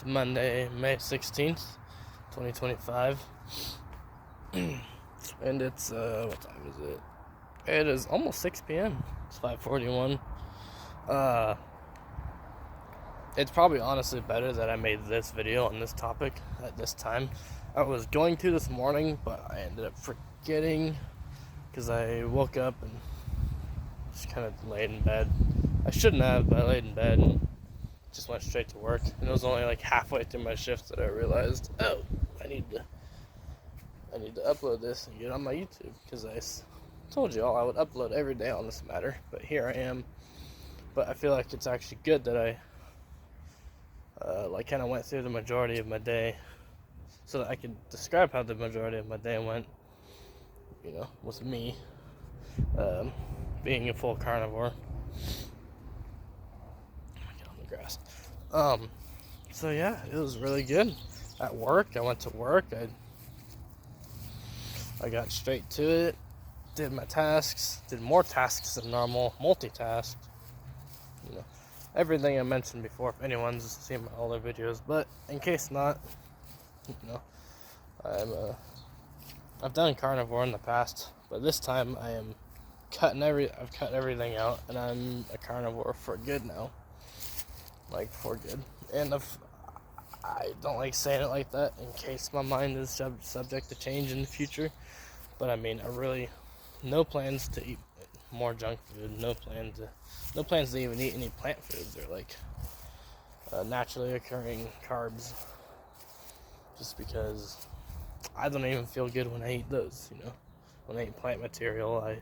It's Monday, May 16th, 2025. And it's, what time is it? It is almost 6 p.m. It's 5:41. It's probably honestly better that I made this video on this topic at this time. I was going to this morning, but I ended up forgetting because I woke up and just kind of laid in bed. I shouldn't have, but I laid in bed and just went straight to work. And it was only like halfway through my shift that I realized, oh, I need to upload this and get it on my YouTube, because I told you all I would upload every day on this matter. But here I am. But I feel like it's actually good that I kind of went through the majority of my day, so that I could describe how the majority of my day went. With me being a full carnivore. Get on the grass. So yeah, it was really good. At work, I went to work. I got straight to it. Did my tasks. Did more tasks than normal. Multitasked. Everything I mentioned before. If anyone's seen my older videos, but in case not, I've done carnivore in the past, but this time I've cut everything out, and I'm a carnivore for good now. Like, for good. And I don't like saying it like that in case my mind is subject to change in the future, but I mean, no plans to eat more junk food, no plans to even eat any plant foods or like naturally occurring carbs, just because I don't even feel good when I eat those. When I eat plant material,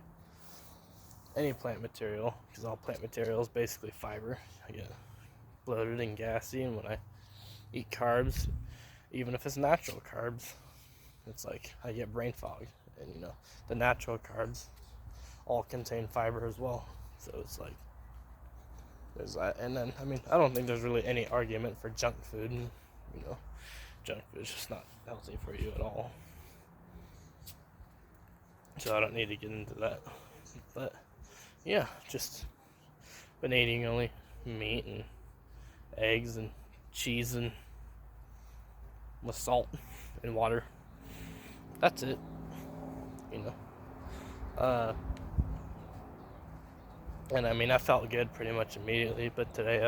any plant material, because all plant material is basically fiber, I get bloated and gassy. And when I eat carbs, even if it's natural carbs, it's like I get brain fog. And the natural carbs all contain fiber as well, so it's like there's that. And then I don't think there's really any argument for junk food. Junk food is just not healthy for you at all, so I don't need to get into that. But yeah, just been eating only meat and eggs and cheese and with salt and water. That's it. And I felt good pretty much immediately, but today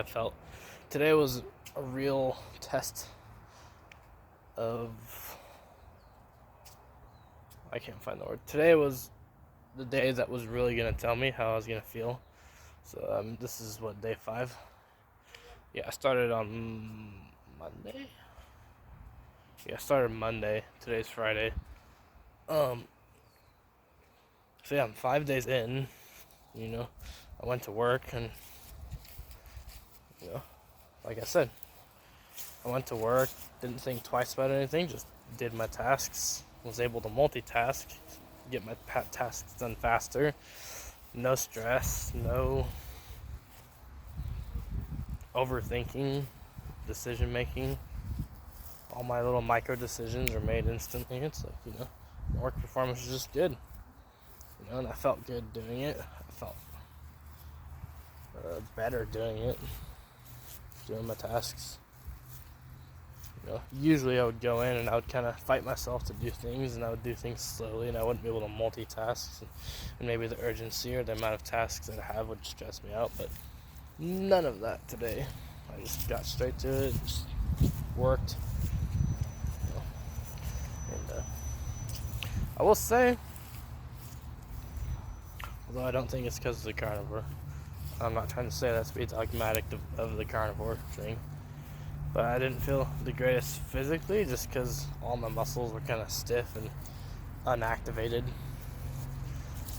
was a real test of, I can't find the word. Today was the day that was really going to tell me how I was going to feel. So this is day 5. Yeah, I started on Monday. Yeah, I started Monday. Today's Friday. So yeah, I'm 5 days in. I went to work, and like I said, I went to work, didn't think twice about anything, just did my tasks, was able to multitask, get my tasks done faster, no stress, no overthinking, decision making. All my little micro decisions are made instantly. It's like, work performance is just good, and I felt good doing it. I felt better doing my tasks. Usually I would go in and I would kind of fight myself to do things, and I would do things slowly, and I wouldn't be able to multitask, and maybe the urgency or the amount of tasks that I have would stress me out, but none of that today. I just got straight to it, just worked. And I will say, although I don't think it's because of the carnivore, I'm not trying to say that to be dogmatic of the carnivore thing, but I didn't feel the greatest physically, just because all my muscles were kind of stiff and unactivated.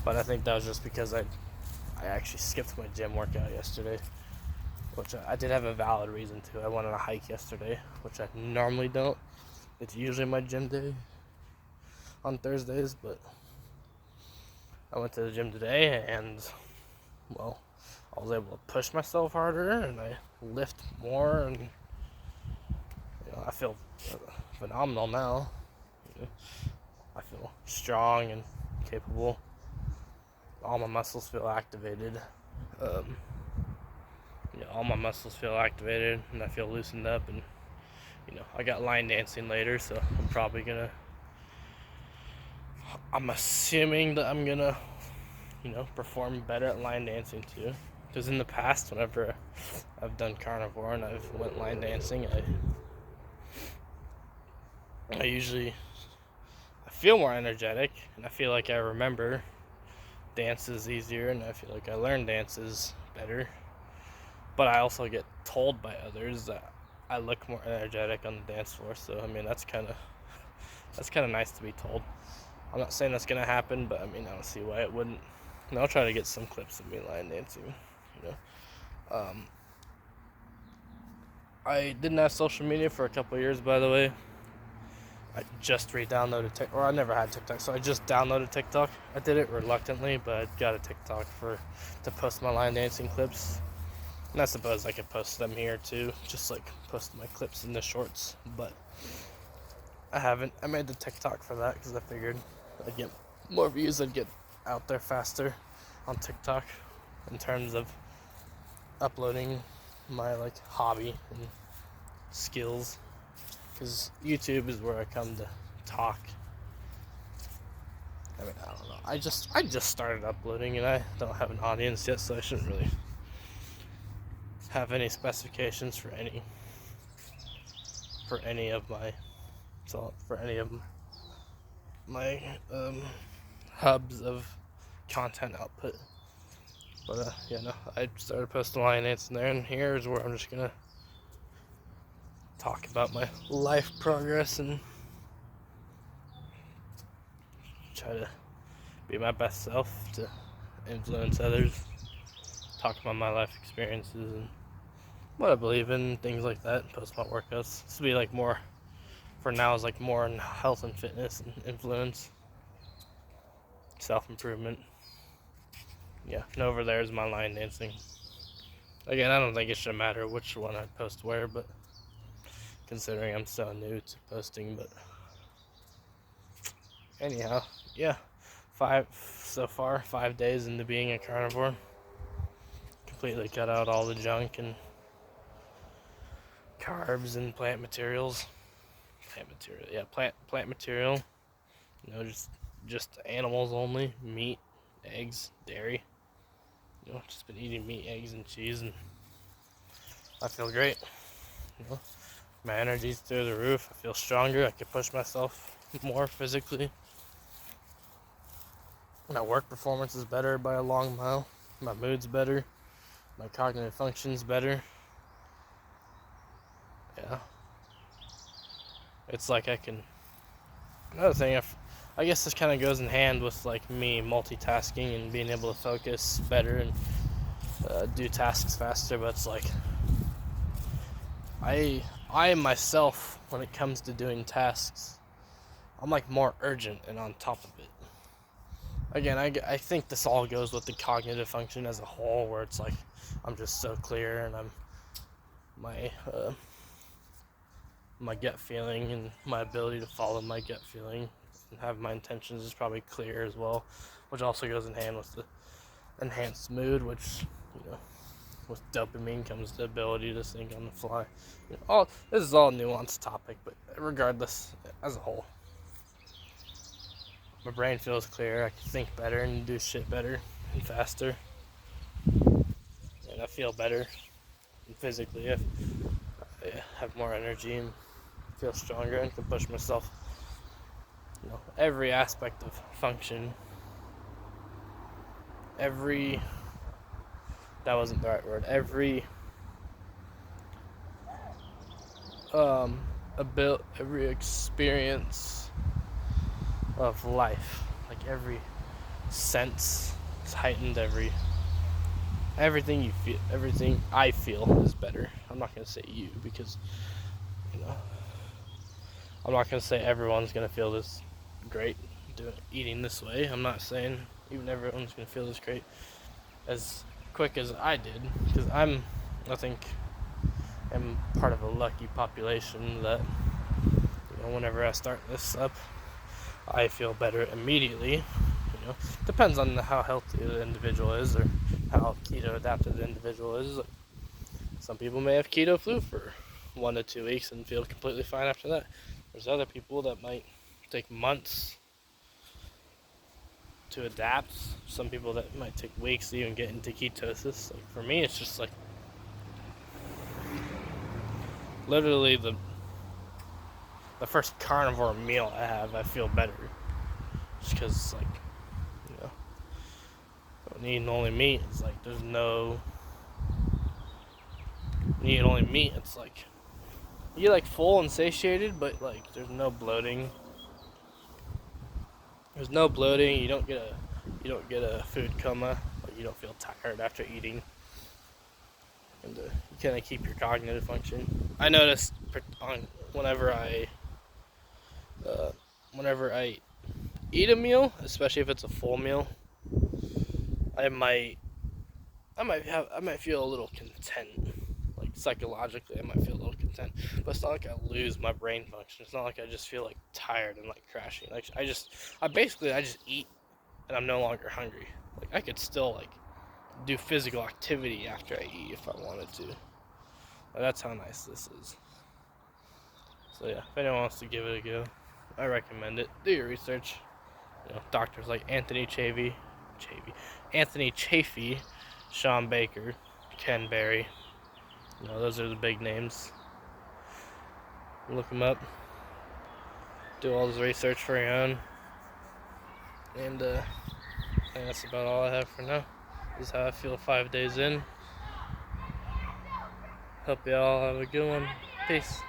But I think that was just because I actually skipped my gym workout yesterday, which I did have a valid reason to. I went on a hike yesterday, which I normally don't. It's usually my gym day on Thursdays, but I went to the gym today, and well, I was able to push myself harder, and I lift more, and I feel phenomenal now. I feel strong and capable. All my muscles feel activated. All my muscles feel activated, and I feel loosened up, and I got line dancing later, so I'm assuming that I'm gonna, perform better at line dancing too. Because in the past, whenever I've done carnivore and I've went line dancing, I feel more energetic, and I feel like I remember dances easier, and I feel like I learn dances better. But I also get told by others that I look more energetic on the dance floor. So I mean, that's kind of nice to be told. I'm not saying that's gonna happen, but I mean, I don't see why it wouldn't. And I'll try to get some clips of me line dancing. I didn't have social media for a couple of years, by the way. I just re-downloaded TikTok, or I never had TikTok, so I just downloaded TikTok. I did it reluctantly, but I got a TikTok to post my line dancing clips. And I suppose I could post them here too, just like post my clips in the shorts. But I haven't. I made the TikTok for that because I figured I'd get more views. I'd get out there faster on TikTok in terms of uploading my hobby and skills. Because YouTube is where I come to talk. I mean, I don't know. I just started uploading, and I don't have an audience yet, so I shouldn't really have any specifications for any of my hubs of content output. But I started posting line dancing there, and here's where I'm just gonna talk about my life progress and try to be my best self to influence others, talk about my life experiences and what I believe in, things like that, post my workouts. This will be more, for now, is more in health and fitness and influence, self-improvement. Yeah, and over there is my line dancing. Again, I don't think it should matter which one I post where, but considering I'm so new to posting, but anyhow, yeah, 5 days into being a carnivore. Completely cut out all the junk and carbs and plant material. Just animals only, meat, eggs, dairy. Just been eating meat, eggs, and cheese, and I feel great. My energy's through the roof. I feel stronger. I can push myself more physically. My work performance is better by a long mile. My mood's better. My cognitive function's better. Yeah. It's like I can... Another thing, I guess this kind of goes in hand with me multitasking and being able to focus better and do tasks faster, but it's I myself, when it comes to doing tasks, I'm more urgent and on top of it. Again, I think this all goes with the cognitive function as a whole, where it's I'm just so clear, and my gut feeling and my ability to follow my gut feeling and have my intentions is probably clear as well, which also goes in hand with the enhanced mood, which with dopamine comes the ability to think on the fly. This is all a nuanced topic, but regardless, as a whole, my brain feels clear. I can think better and do shit better and faster, and I feel better. And physically, I have more energy and feel stronger and can push myself. Every aspect of function. That wasn't the right word. Every every experience of life, every sense is heightened. Everything you feel, everything I feel is better. I'm not gonna say you, because I'm not gonna say everyone's gonna feel this great eating this way. I'm not saying even everyone's gonna feel this great as quick as I did, because I think I'm part of a lucky population that whenever I start this up, I feel better immediately. Depends on how healthy the individual is or how keto adapted the individual is. Some people may have keto flu for 1 to 2 weeks and feel completely fine after that. There's other people that might take months to adapt. Some people that might take weeks to even get into ketosis. Like for me, it's just like literally the first carnivore meal I have, I feel better. Just because, like, you know, when eating only meat, it's like there's no. When you eat only meat, it's like you get like full and satiated, but like there's no bloating. There's no bloating. You don't get a food coma. Like you don't feel tired after eating, and you kind of keep your cognitive function. I noticed on uh, whenever I eat a meal, especially if it's a full meal, I might feel a little content. Like psychologically, I might feel a little content, but it's not like I lose my brain function. It's not like I just feel like tired and like crashing. Like I just eat, and I'm no longer hungry. Like I could still like do physical activity after I eat if I wanted to. Like, that's how nice this is. So yeah, if anyone wants to give it a go, I recommend it. Do your research. You know, doctors like Anthony Chafee, Sean Baker, Ken Berry. You know, those are the big names. Look them up. Do all this research for your own. And I think that's about all I have for now. This is how I feel 5 days in. Hope y'all have a good one. Peace.